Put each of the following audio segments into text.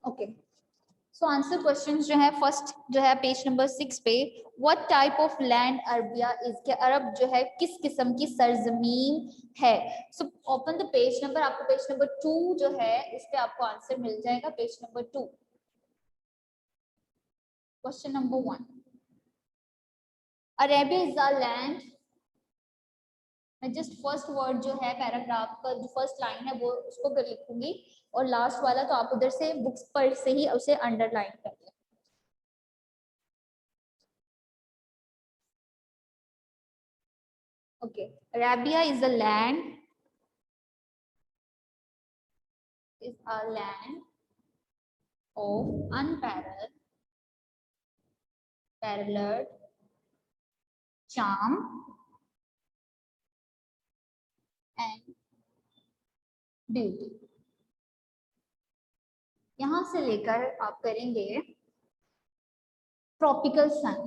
Okay, so answer question जो है first जो है पेज नंबर 6 पे, what type of land Arabia is, के अरब जो है किस किस्म की सरजमीन है। So open the page number, आपको पेज नंबर 2 जो है इस पे आपको आंसर मिल जाएगा। Page number 2, question number 1, Arabia is a land, मैं जस्ट फर्स्ट वर्ड जो है पैराग्राफ का जो फर्स्ट लाइन है वो उसको कर लिखूंगी, और लास्ट वाला तो आप उधर से बुक्स पर से ही उसे अंडरलाइन कर लें। Okay, Arabia is a land, is a land of unparalleled charm and beauty। यहां से लेकर आप करेंगे tropical sun.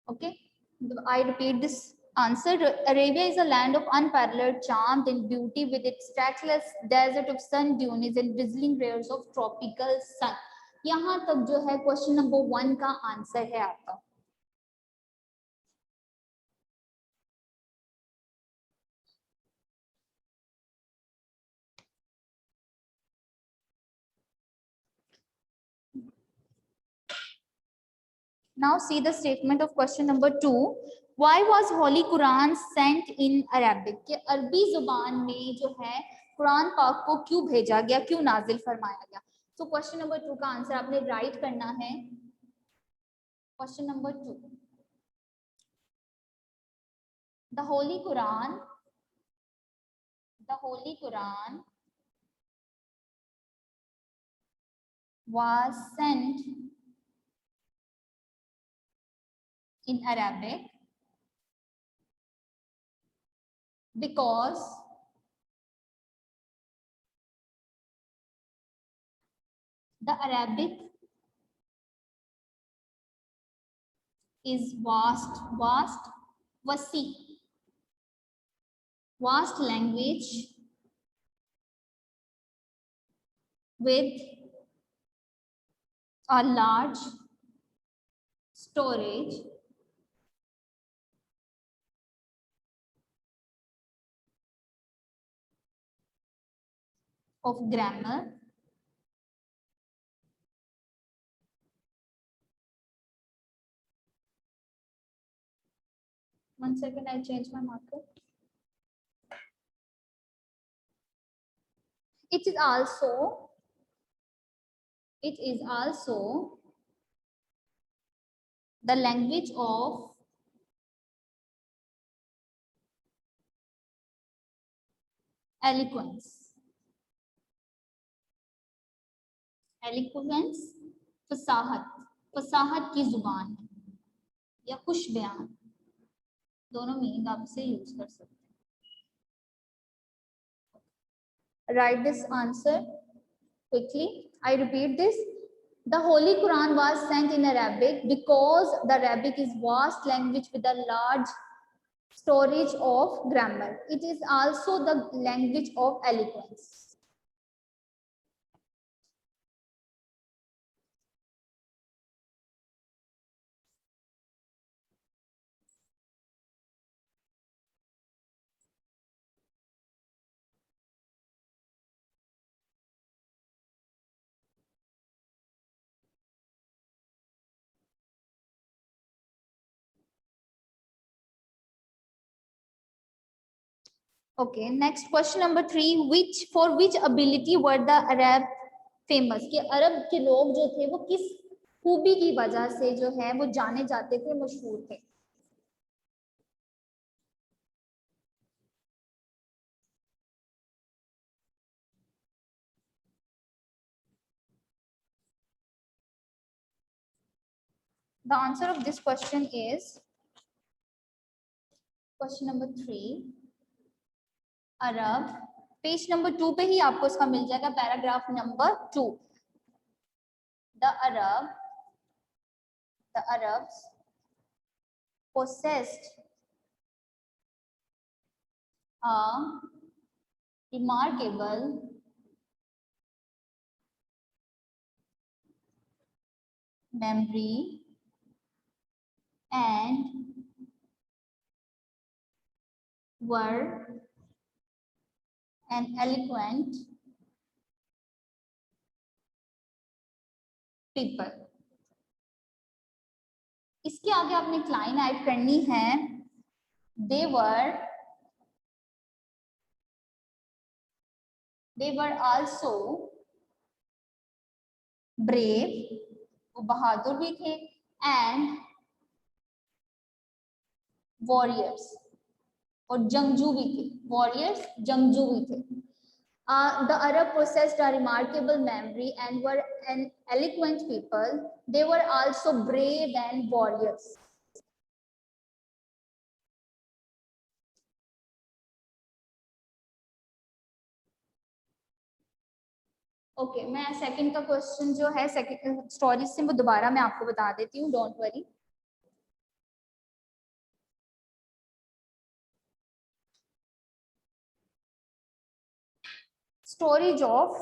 Okay, I repeat this answer. Arabia is a land of unparalleled charm and beauty with its trackless desert of sun dunes and drizzling rays of tropical sun। यहाँ तक जो है question number 1 का answer है आपका। Now see the statement of question number 2. Why was Holy Quran sent in Arabic? कि अरबी जुबान में जो है कुरान पाक को क्यों भेजा गया, क्यों नाजिल फरमाया गया। तो क्वेश्चन नंबर 2 का आंसर आपने राइट करना है। Question number 2, the Holy Quran was sent in Arabic because the Arabic is vast language with a large storage of grammar, one second, I change my marker. It is also the language of eloquence, फसाहत की जुबान या खुश बयान, दोनों meaning आप इसे use कर सकते हैं। Right this answer quickly. I repeat this. The Holy Quran was sent in Arabic because the Arabic is vast language with a large storage of grammar. It is also the language of eloquence. Okay, next question number 3. For which ability were the Arab famous? कि अरब के लोग जो थे वो किस खूबी की वजह से जो है वो जाने जाते थे, मशहूर थे। The answer of this question is question number 3, Arab. Page number 2 पे ही आपको इसका मिल जाएगा, paragraph number 2। The Arabs possessed a remarkable memory and were an eloquent people. इसके आगे आपने एक लाइन ऐड करनी है, they were also brave, वो बहादुर भी थे, and warriors, और जंगजू भी थे, warriors जंगजू भी थे. The Arab possessed a remarkable memory and were an eloquent people. They were also brave and warriors. Okay मैं सेकंड का क्वेश्चन जो है सेकंड स्टोरी से वो दोबारा मैं आपको बता देती हूँ, डोंट वरी. स्टोरीज ऑफ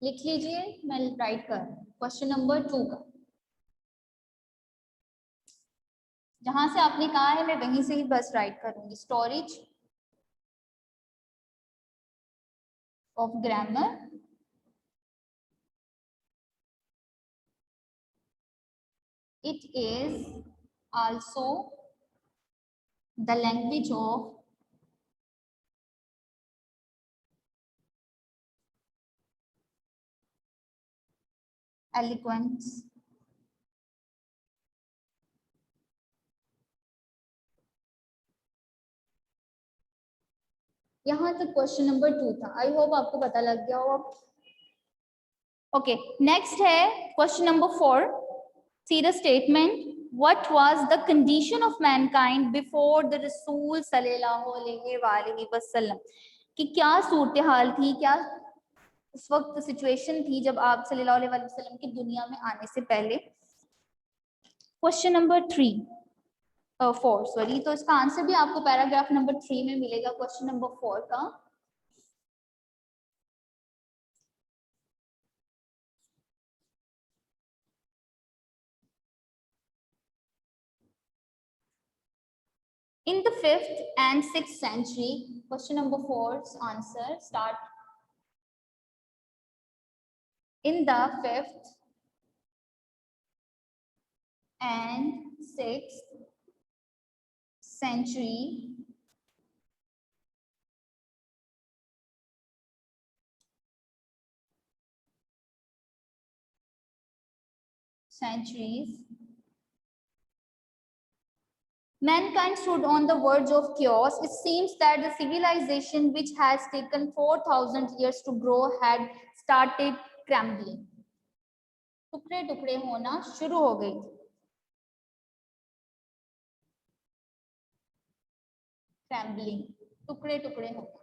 लिख लीजिए, मैं राइट कर क्वेश्चन नंबर 2 का. जहां से आपने कहा है मैं वहीं से ही बस राइट करूंगी. Storage of grammar it is also the language of eloquence. यहाँ तक क्वेश्चन नंबर 2 था. आई होप आपको पता लग गया हो. ओके नेक्स्ट है question number 4. See the statement. What was the condition of mankind before the Rasul सल्लल्लाहु अलैहि वसल्लम? कि क्या सूरत हाल थी, क्या उस वक्त सिचुएशन थी जब आप सल्लल्लाहु अलैहि वसल्लम की दुनिया में आने से पहले. Question number 4 sorry. तो इसका आंसर भी आपको पैराग्राफ नंबर 3 में मिलेगा क्वेश्चन नंबर 4 का. In the 5th and 6th century, question number 4's answer start. In the 5th and 6th century, mankind stood on the verge of chaos. It seems that the civilization which has taken 4,000 years to grow had started crumbling. टुकड़े टुकड़े होना शुरू हो गई थी. Crumbling, टुकड़े टुकड़े होना.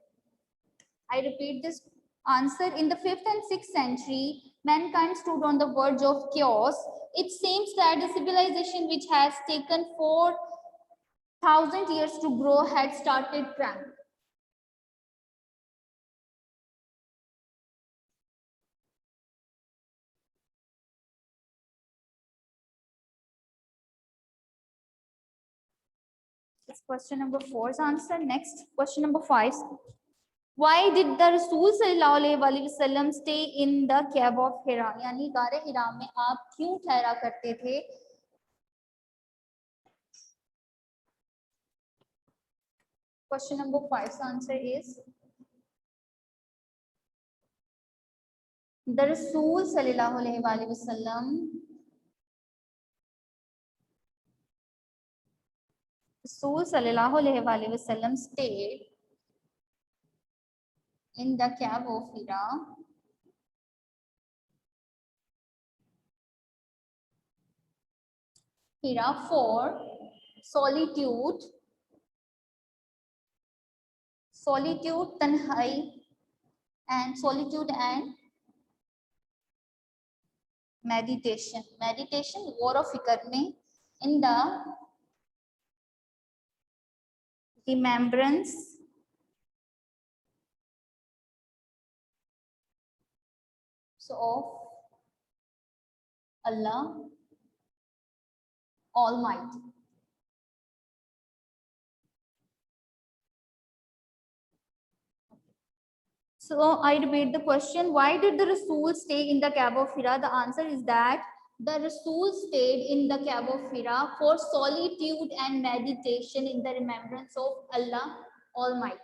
I repeat this answer. In the 5th and 6th century, mankind stood on the verge of chaos. It seems that the civilization which has taken 4,000 years to grow had started crumbling. It's question number 4's answer. Next, question number 5. Why did the Rasul sallallahu alaihi wasallam stay in the cave of Hira? यानी गारे हिरा में आप क्यों ठहरा करते थे? Question number 5's answer is the Rasul sallallahu alaihi wasallam stayed in the cave of Hira for solitude, tanhai, and meditation, meditation गौर और फिक्र में, in the remembrance of Allah Almighty. So I repeat the question, why did the Rasul stay in the cave of Hira? The answer is that the Rasul stayed in the cave of Hira for solitude and meditation in the remembrance of Allah Almighty.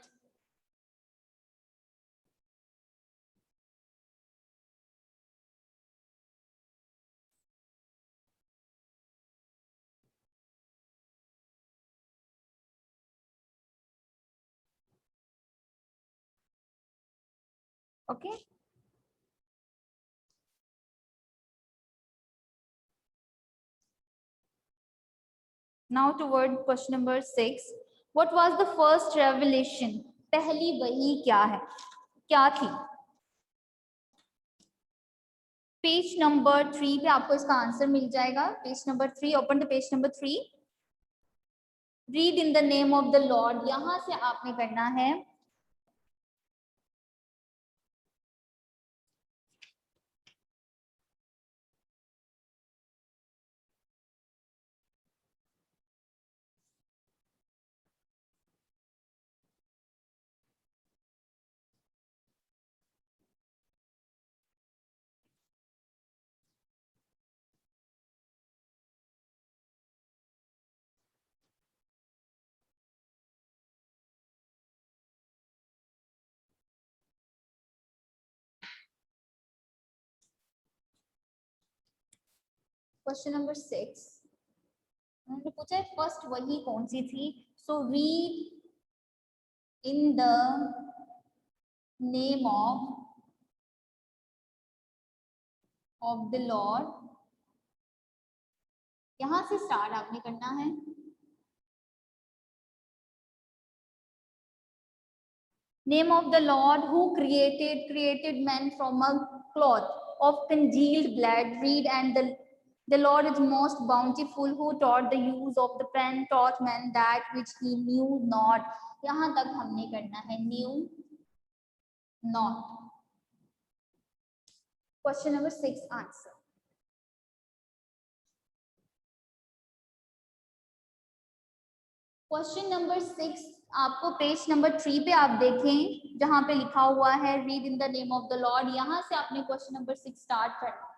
Okay. Now toward question number 6. What was the first revelation? पहली वही क्या है? क्या थी? Page number 3 पे आपको इसका answer मिल जाएगा. Page number 3, open the page number 3. Read in the name of the Lord. यहां से आपने करना है क्वेश्चन नंबर 6. उन्होंने पूछा है फर्स्ट वही कौन सी थी. So read in the name of the Lord. यहां से स्टार्ट आपने करना है. Name of the Lord who created man from a cloth of congealed blood. Read and the Lord is most bountiful who taught the use of the pen, taught man that which he knew not. यहाँ तक हमने करना है knew not. Question number 6 answer. Question number 6 आपको page number 3 पे आप देखें जहां पे लिखा हुआ है read in the name of the Lord. यहां से आपने क्वेश्चन नंबर 6 स्टार्ट करना.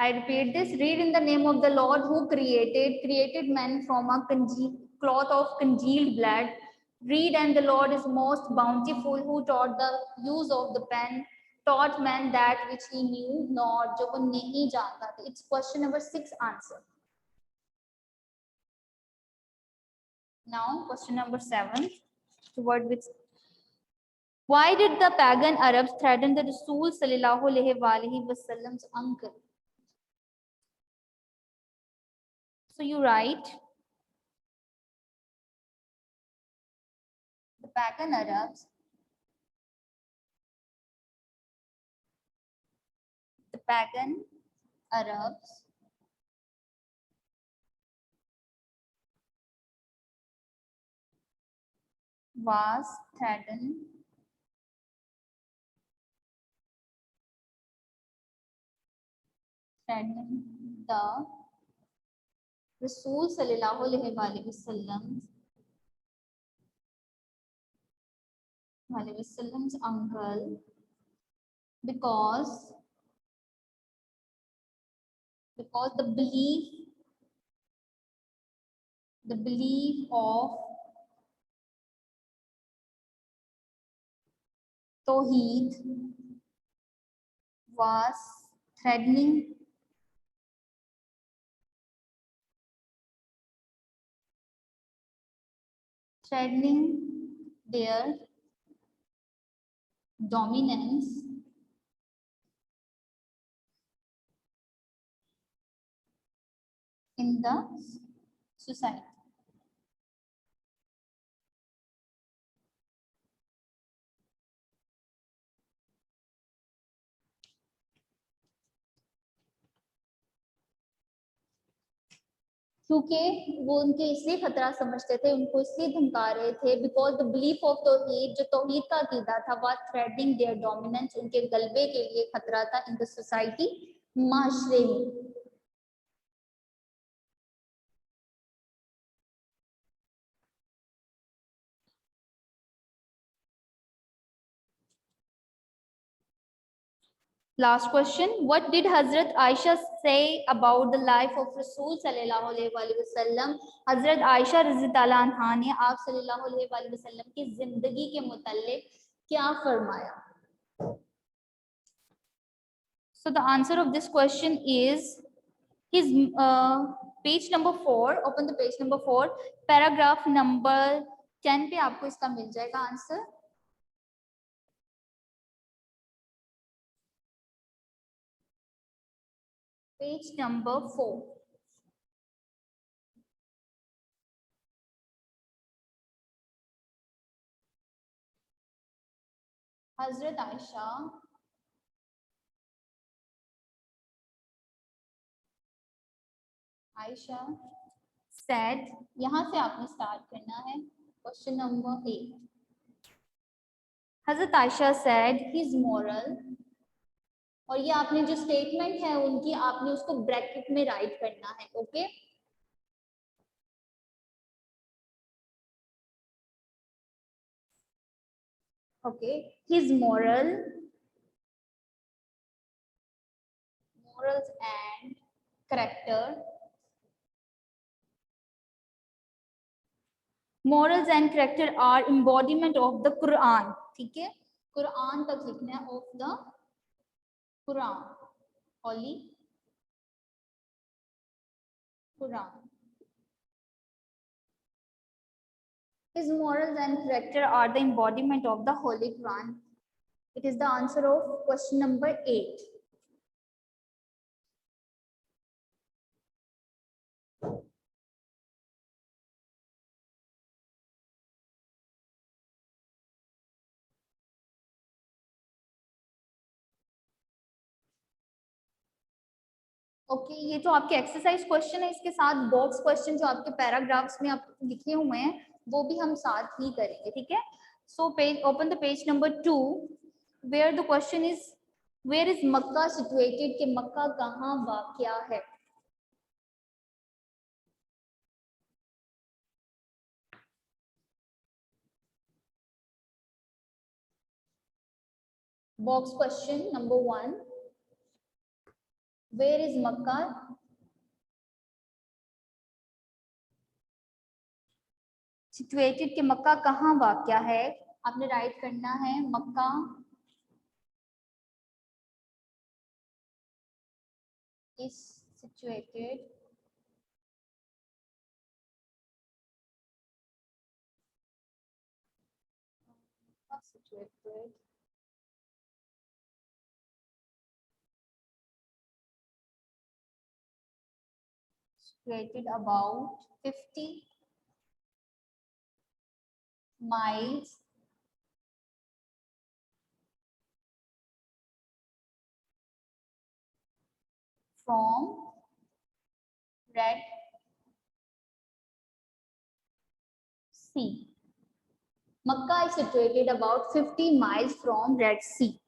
I repeat this, read in the name of the Lord who created man from a cloth of congealed blood. Read and the Lord is most bountiful who taught the use of the pen, taught man that which he knew not, जो वो नहीं जानता था. It's question number 6 answer. Now question number 7, the word which, why did the pagan Arabs threaten the Rasul sallallahu alaihi wasallam's uncle? So you write, the pagan Arabs was threatened the Rasul sallallahu alaihi wasallam's uncle because the belief of Tawheed was threatening their dominance in the society. क्योंकि वो उनके इसलिए खतरा समझते थे, उनको इसलिए धमका रहे थे, बिकॉज द बिलीफ ऑफ तौहीद, जो तौहीद का अकीदा था, वाज थ्रेटनिंग देयर डोमिनेंस, उनके गलबे के लिए खतरा था इन द सोसाइटी, माशरे में। Last question. What did Hazrat Aisha say about the life of Rasul sallallahu alaihi wasallam? Hazrat Aisha रज़ी अल्लाह अन्हा ने आप सल्लल्लाहु अलैहि वसल्लम की जिंदगी के मुताल्लिक क्या फरमाया? So the answer of this question is his page number 4. Open the page number 4. Paragraph number 10 पे आपको इसका मिल जाएगा answer. Page number 4. Hazrat Aisha said, यहाँ से आपने स्टार्ट करना है. Question number 8. हजरत आयशा said his moral, और ये आपने जो स्टेटमेंट है उनकी, आपने उसको ब्रैकेट में राइट करना है. Okay, okay. his morals and character, morals and character are embodiment of the Quran. ठीक है, कुरान तक लिखना है, of the Quran, holy Quran. His morals and character are the embodiment of the holy Quran. It is the answer of question number 8. Okay, ये तो आपके exercise question है, इसके साथ बॉक्स क्वेश्चन जो आपके पैराग्राफ्स में आप लिखे हुए हैं वो भी हम साथ ही करेंगे. ठीक है, so page, open the page number 2, where the question is where is Mecca situated, कि मक्का कहाँ वाक़या है. Box question number 1, where is Mecca situated, कि मक्का कहाँ वाक़या है. आपने राइट करना है मक्का is situated situated about 50 miles from Red Sea. Makkah is situated about 50 miles from Red Sea.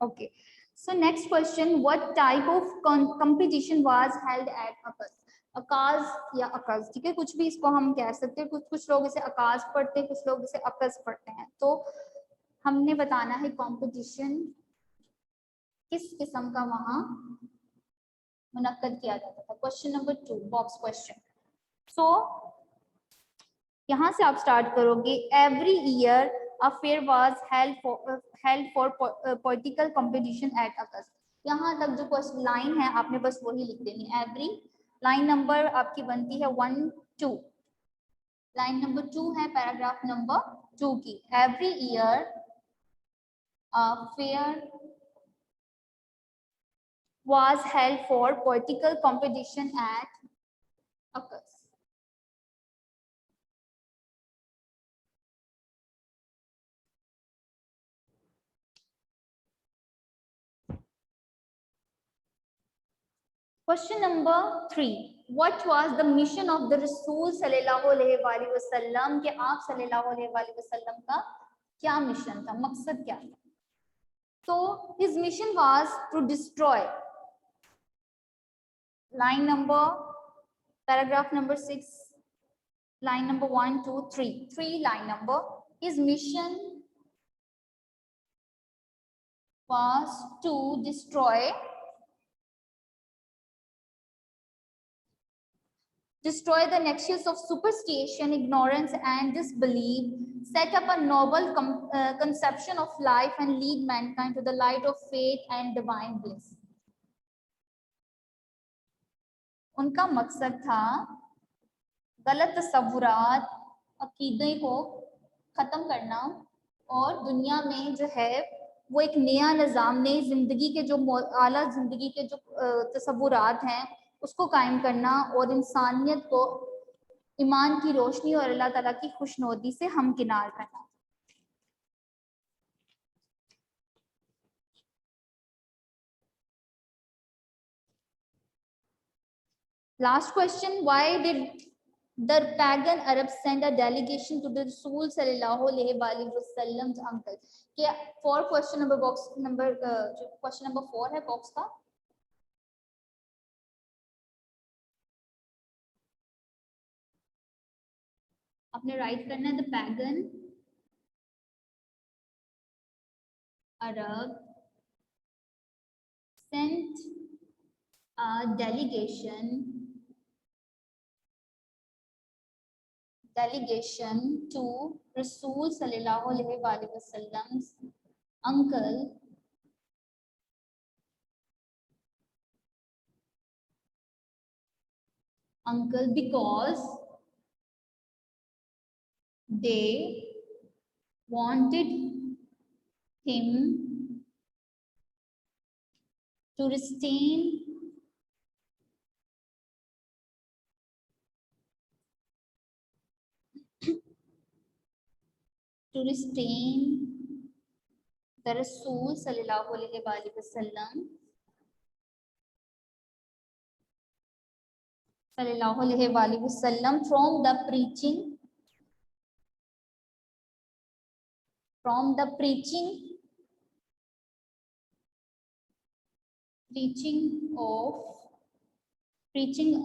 Okay. So next question, what type of competition was held at Akaz? अकाज या अकाज, ठीक है, कुछ भी इसको हम कह सकते हैं. कुछ लोग इसे अकाज पढ़ते हैं, कुछ लोग इसे अकज पढ़ते हैं. तो हमने बताना है कंपटीशन किस किस्म का वहां मुनक्कद किया जाता था. Question number 2, box question. So यहाँ से आप स्टार्ट करोगे. Every year a fair was held for political competition at Akas. यहाँ तक जो क्वेश्चन लाइन है आपने बस वही लिख देनी. एवरी, लाइन नंबर आपकी बनती है 1, 2. लाइन नंबर 2 है पैराग्राफ नंबर 2 की. Every year a fair was held for political competition at Akas. Question number 3. What was the mission of the Rasul sallallahu alaihi wasallam? कि आप sallallahu alaihi wasallam का क्या mission था, मकसद क्या था? So his mission was to destroy. Line number, paragraph number 6, line number 1, 2, 3. 3 line number. His mission was to destroy the nexus of superstition, ignorance, and disbelief, set up a noble conception of life, and lead mankind to the light of faith and divine bliss. उनका मकसद था गलत तसव्वुरात, अकीदे को खत्म करना और दुनिया में जो है वो एक नया निज़ाम, नई जिंदगी के जो आला जिंदगी के जो तसव्वुरात हैं उसको कायम करना और इंसानियत को ईमान की रोशनी और अल्लाह ताला की खुशनुदी से हमकिनार करना। Last question, why did the pagan Arabs send a delegation to the Rasul sallallahu alaihi wasallam's uncle? क्या for question number box number question number 4 है box का, आपने राइट करना है the pagan Arab sent a delegation to Rasul sallallahu alaihi wasallam's uncle because they wanted him to restrain the Rasul sallallahu alaihi wasallam from the preaching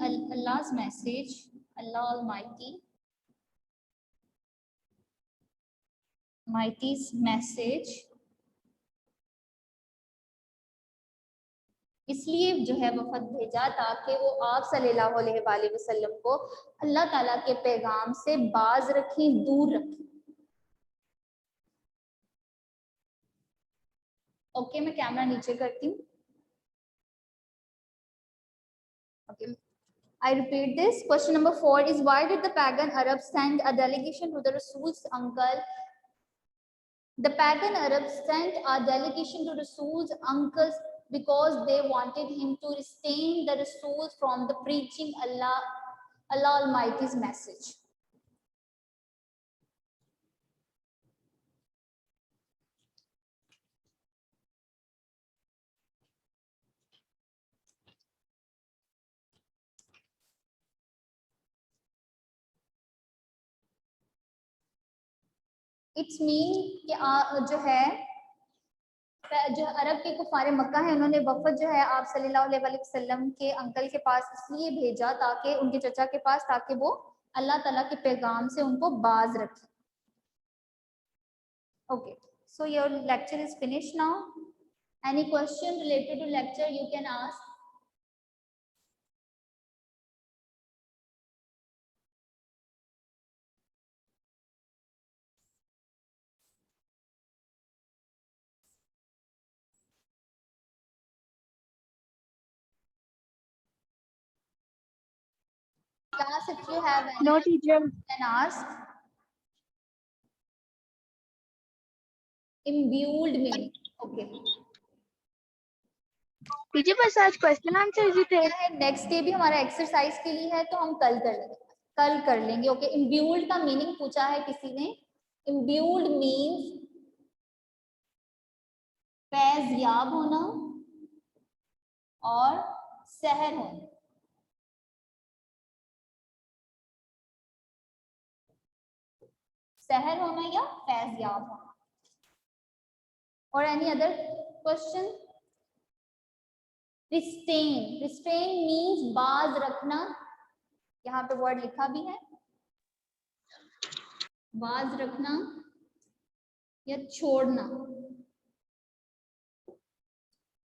Allah's message, Allah Almighty's message, इसलिए जो है वफद भेजा ताकि वो आप सल्लल्लाहु अलैहि वसल्लम को अल्लाह ताला के पैगाम से बाज रखें, दूर रखें। ओके, मैं कैमरा नीचे करती हूँ। Okay, I repeat this. Question number 4 is, why did the pagan Arabs send a delegation to the Rasul's uncle? The pagan Arabs sent a delegation to Rasul's uncles because they wanted him to restrain the Rasul from the preaching Allah Almighty's message. It's mean कि जो है जो अरब के कुफारे मक्का है उन्होंने वफद जो है आप सल्लल्लाहु अलैहि वसल्लम के अंकल के पास इसलिए भेजा ताकि उनके चचा के पास, ताकि वो अल्लाह ताला के पैगाम से उनको बाज रखे। Okay, so your lecture is finished now. Any question related to lecture you can ask. Class, if you have any, No, teacher. then ask. Imbued meaning. Okay. Teacher बस आज क्वेश्चन आंसर ही थे। नेक्स्ट डे भी हमारा exercise के लिए है तो हम कल कर लेंगे। ओके, इम्ब्यूल्ड का मीनिंग पूछा है किसी ने। इम्ब्यूल्ड मीन्स फैज़याब होना और सहर होना, सहर होना या फैज़याब होना। और एनी अदर क्वेश्चन? रिस्टेन, रिस्टेन मीन्स बाज रखना, यहाँ पे वर्ड लिखा भी है, बाज रखना या छोड़ना।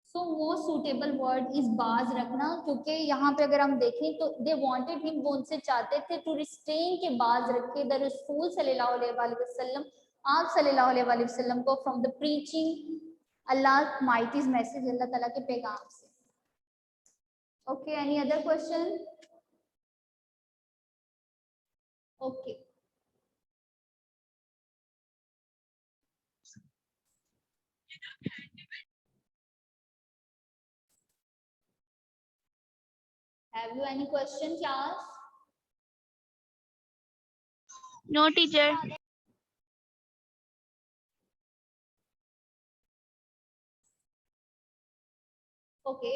So most suitable word is बाज रखना, क्योंकि यहाँ पे अगर हम देखें तो दे वांटेड हिम, वो उनसे चाहते थे टू रिस्ट्रेन के बाज रखे द रसूल सल्लल्लाहु अलैहि वसल्लम, आप सल्लल्लाहु अलैहि वसल्लम को from the preaching Allah mighty's message, अल्लाह ताला के पैगाम से। Okay, any other question? Okay, have you any question class? No, teacher. Okay,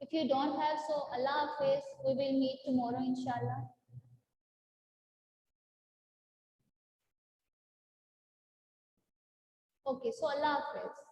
if you don't have, so Allah Hafiz, we will meet tomorrow inshallah. Okay, so Allah Hafiz.